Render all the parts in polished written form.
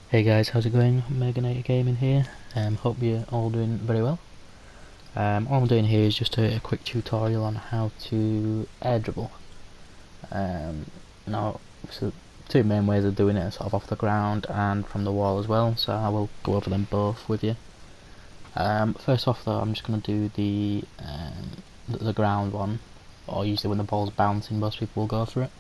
Hey guys, how's it going? Megan Gaming here. Hope you're all doing very well. All I'm doing here is just a quick tutorial on how to air dribble. Now, so two main ways of doing it are sort of off the ground and from the wall as well, so I will go over them both with you. First off though, I'm just going to do the ground one, or usually when the ball's bouncing most people will go for it.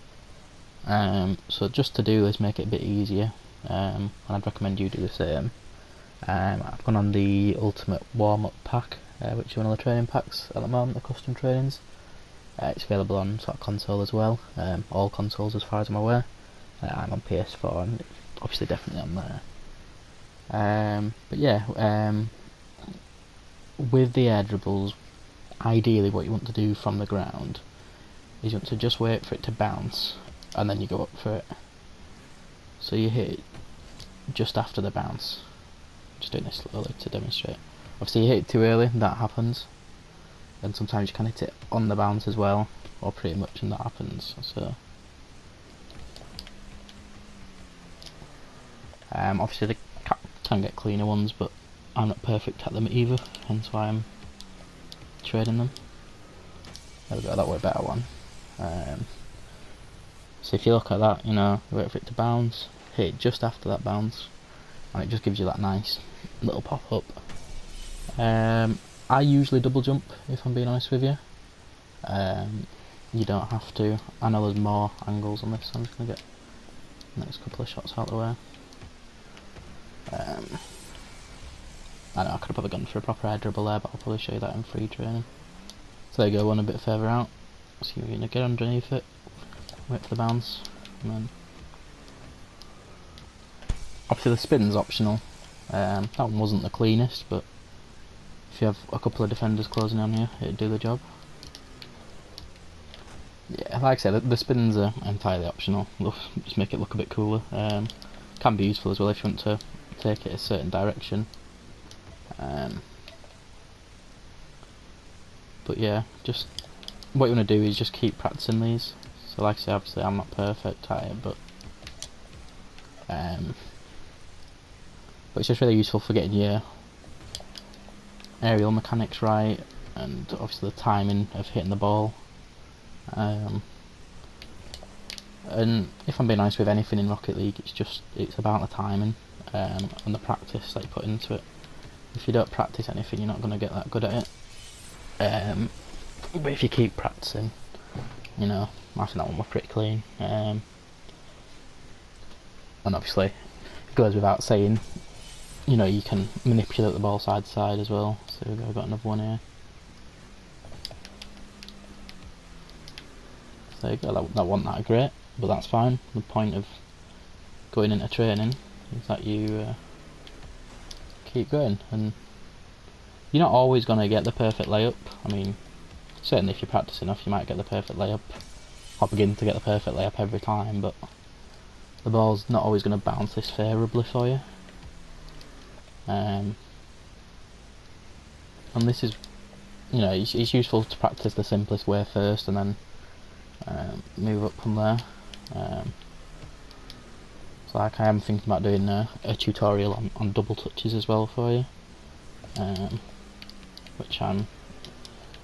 So just to do this, make it a bit easier, and I'd recommend you do the same. I've gone on the Ultimate Warm-Up Pack, which is one of the training packs at the moment, the custom trainings. It's available on sort of console as well, all consoles as far as I'm aware. I'm on PS4 and it's obviously definitely on there. But yeah, with the air dribbles, ideally what you want to do from the ground is you want to just wait for it to bounce and then you go up for it. So you hit it just after the bounce. Just doing this slowly to demonstrate. Obviously you hit it too early, that happens. And sometimes you can hit it on the bounce as well, or pretty much, and that happens. So obviously they can get cleaner ones, but I'm not perfect at them either, hence why I'm trading them. There we go, that way better one. So if you look at that, you know, wait for it to bounce, hit it just after that bounce, and it just gives you that nice little pop up. I usually double jump, if I'm being honest with you. You don't have to. I know there's more angles on this, so I'm just going to get the next couple of shots out of the way. I know I could have probably gone for a proper air dribble there, but I'll probably show you that in free training. So there you go, one a bit further out. So you're going to get underneath it, wait for the bounce, and then obviously the spin's optional. That one wasn't the cleanest, but if you have a couple of defenders closing on you, it'd do the job. Yeah, like I said, the spins are entirely optional. Just make it look a bit cooler. Can be useful as well if you want to take it a certain direction. But yeah, just what you want to do is just keep practicing these. So like I say, obviously I'm not perfect at it, but it's just really useful for getting your aerial mechanics right, and obviously the timing of hitting the ball. And if I'm being honest with anything in Rocket League, it's about the timing and the practice that you put into it. If you don't practice anything, you're not going to get that good at it. But if you keep practicing, you know, I think that one was pretty clean. And obviously, it goes without saying, you know, you can manipulate the ball side to side as well. So we've got another one here. So there you go, that wasn't that great, but that's fine. The point of going into training is that you keep going, and you're not always going to get the perfect layup. I mean, certainly if you practice enough you might get the perfect layup, or begin to get the perfect layup every time, but the ball's not always going to bounce this favourably for you. And this is, you know, it's useful to practice the simplest way first and then move up from there. So like I am thinking about doing a tutorial on double touches as well for you, which I'm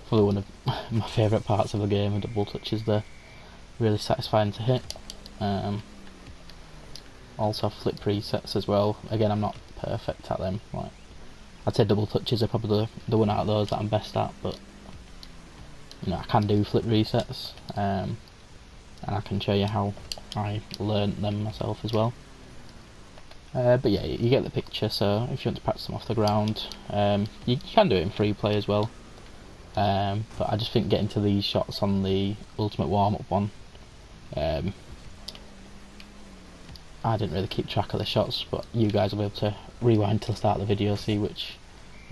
probably one of my favourite parts of the game. Double touches, they're really satisfying to hit. Also flip resets as well. Again, I'm not perfect at them. Like, I'd say double touches are probably the one out of those that I'm best at, but you know, I can do flip resets, and I can show you how I learnt them myself as well. But yeah, you get the picture. So if you want to practice them off the ground, you can do it in free play as well. But I just think getting to these shots on the Ultimate Warm-Up one, I didn't really keep track of the shots, but you guys will be able to rewind to the start of the video, see which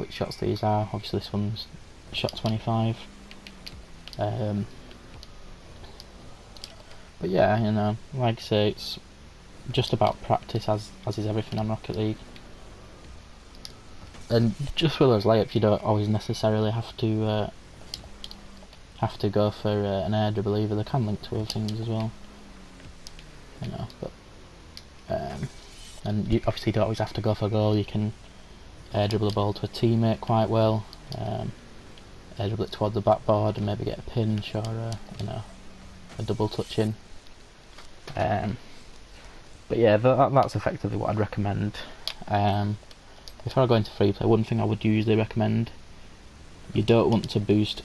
shots these are. Obviously this one's shot 25. But yeah, you know, like I say, it's just about practice, as is everything on Rocket League. And just with those layups, you don't always necessarily have to go for an air dribble either. They can link to other things as well, you know. But there and you obviously don't always have to go for a goal. You can dribble the ball to a teammate quite well, dribble it towards the backboard and maybe get a pinch or a double touch in. But yeah, that's effectively what I'd recommend. Before I go into free play, one thing I would usually recommend, you don't want to boost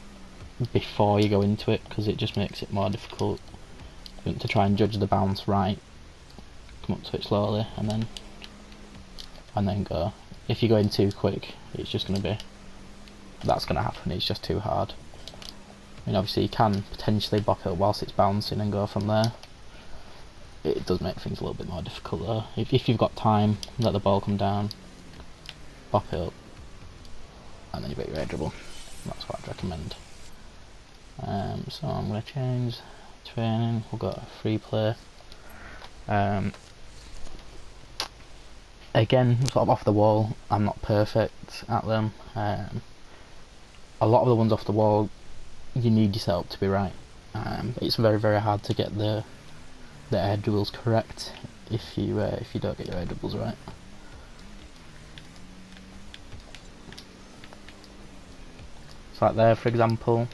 before you go into it, because it just makes it more difficult. You want to try and judge the bounce right, come up to it slowly, and then go. If you go in too quick, it's just going to be, that's going to happen, it's just too hard. I mean, obviously you can potentially bop it up whilst it's bouncing and go from there. It does make things a little bit more difficult though. If you've got time, let the ball come down, bop it up, and then you've got your air dribble. That's what I'd recommend. So I'm going to change training, we'll go to free play. Again, sort of off the wall, I'm not perfect at them. A lot of the ones off the wall, you need your setup to be right. It's very, very hard to get the air dribbles correct if you don't get your air dribbles right. So like there, for example,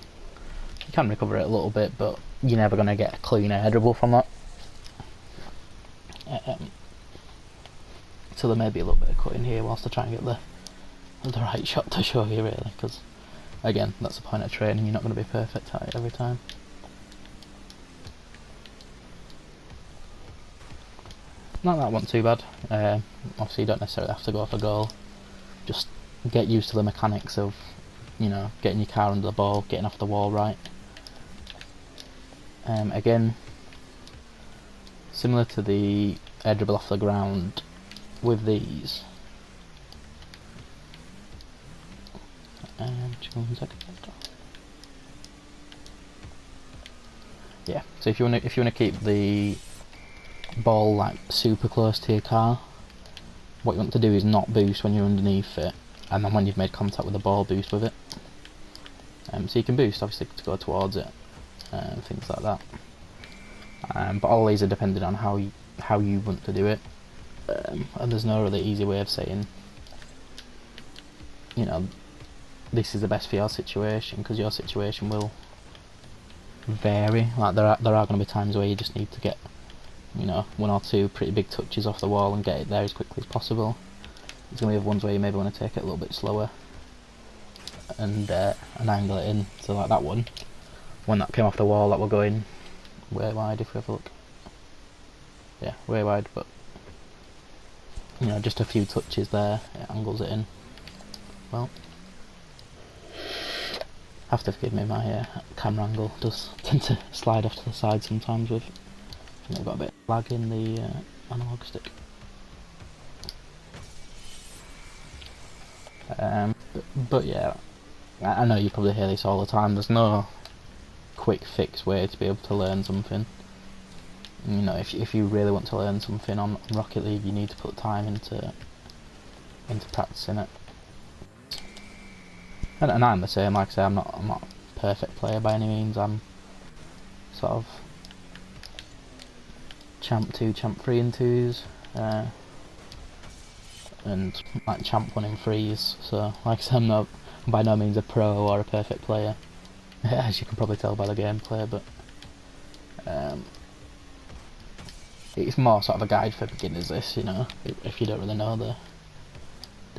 you can recover it a little bit, but you're never going to get a clean air dribble from that. So there may be a little bit of cutting here whilst I try and get the right shot to show you, really, because again, that's the point of training, you're not going to be perfect at it every time. Not that one too bad. Obviously you don't necessarily have to go for goal, just get used to the mechanics of, getting your car under the ball, getting off the wall right. Again, similar to the air dribble off the ground, with these, just 1 second. Yeah, so if you want to keep the ball like super close to your car, what you want to do is not boost when you're underneath it, and then when you've made contact with the ball, boost with it. So you can boost obviously to go towards it, things like that. But all these are dependent on how you want to do it, and there's no really easy way of saying, this is the best for your situation, because your situation will vary. Like there are going to be times where you just need to get 1 or 2 pretty big touches off the wall and get it there as quickly as possible. There's going to be ones where you maybe want to take it a little bit slower and angle it in. So like that one, when that came off the wall, that were going way wide. If we have a look, yeah, way wide, but just a few touches there, it angles it in well. Have to forgive me, my camera angle does tend to slide off to the side sometimes with, I've got a bit of lag in the analog stick. But yeah, I know you probably hear this all the time, there's no quick fix way to be able to learn something. If you really want to learn something on Rocket League, you need to put time into practicing it. And I'm the same. Like I say, I'm not a perfect player by any means. I'm sort of champ 2, champ 3 in 2s, and like champ 1 in 3s. So like I say, I'm by no means a pro or a perfect player, as you can probably tell by the gameplay. But it's more sort of a guide for beginners. This, if you don't really know the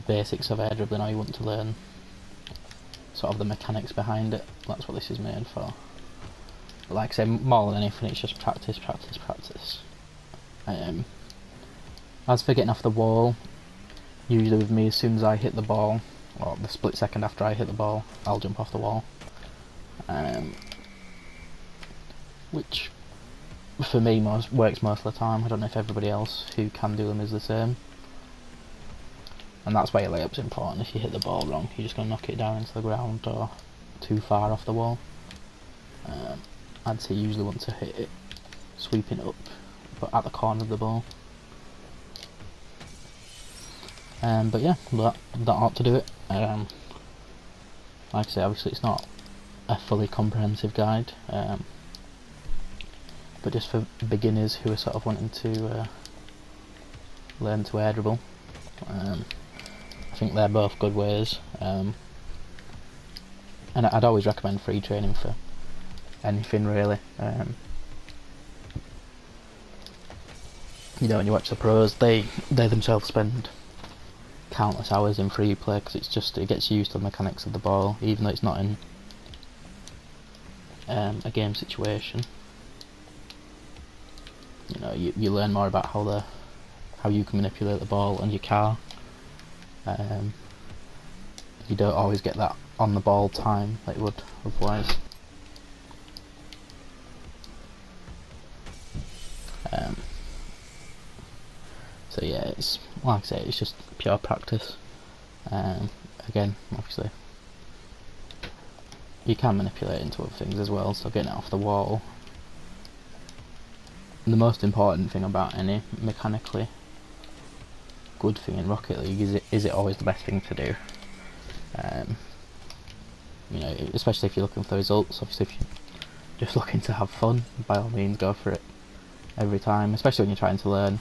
basics of air dribbling, or you want to learn sort of the mechanics behind it, that's what this is made for. But like I say, more than anything, it's just practice, practice, practice. As for getting off the wall, usually with me, as soon as I hit the ball, or the split second after I hit the ball, I'll jump off the wall. Which for me works most of the time. I don't know if everybody else who can do them is the same. And that's why your layup's important. If you hit the ball wrong, you're just going to knock it down into the ground or too far off the wall. I'd say you usually want to hit it sweeping up, but at the corner of the ball. But yeah, that ought to do it. Like I say, obviously it's not a fully comprehensive guide, but just for beginners who are sort of wanting to learn to air dribble. I think they're both good ways, and I'd always recommend free training for anything really. You know, when you watch the pros, they themselves spend countless hours in free play because it gets used to the mechanics of the ball, even though it's not in a game situation. You know, you learn more about how you can manipulate the ball and your car. You don't always get that on the ball time that you would otherwise. So yeah, it's like I say, it's just pure practice. Again, obviously, you can manipulate into other things as well, so getting it off the wall. The most important thing about any mechanically good thing in Rocket League is it always the best thing to do. You know, especially if you're looking for results. Obviously, if you're just looking to have fun, by all means go for it every time, especially when you're trying to learn.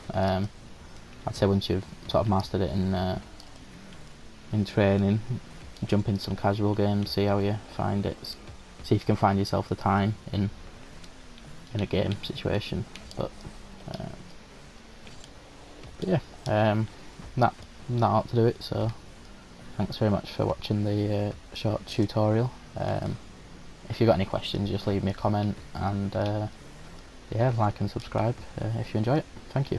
I'd say once you've sort of mastered it in training, jump into some casual games, see how you find it, see if you can find yourself the time in a game situation. But yeah, that ought to do it. So thanks very much for watching the short tutorial. If you've got any questions, just leave me a comment, and yeah, like and subscribe if you enjoy it. Thank you.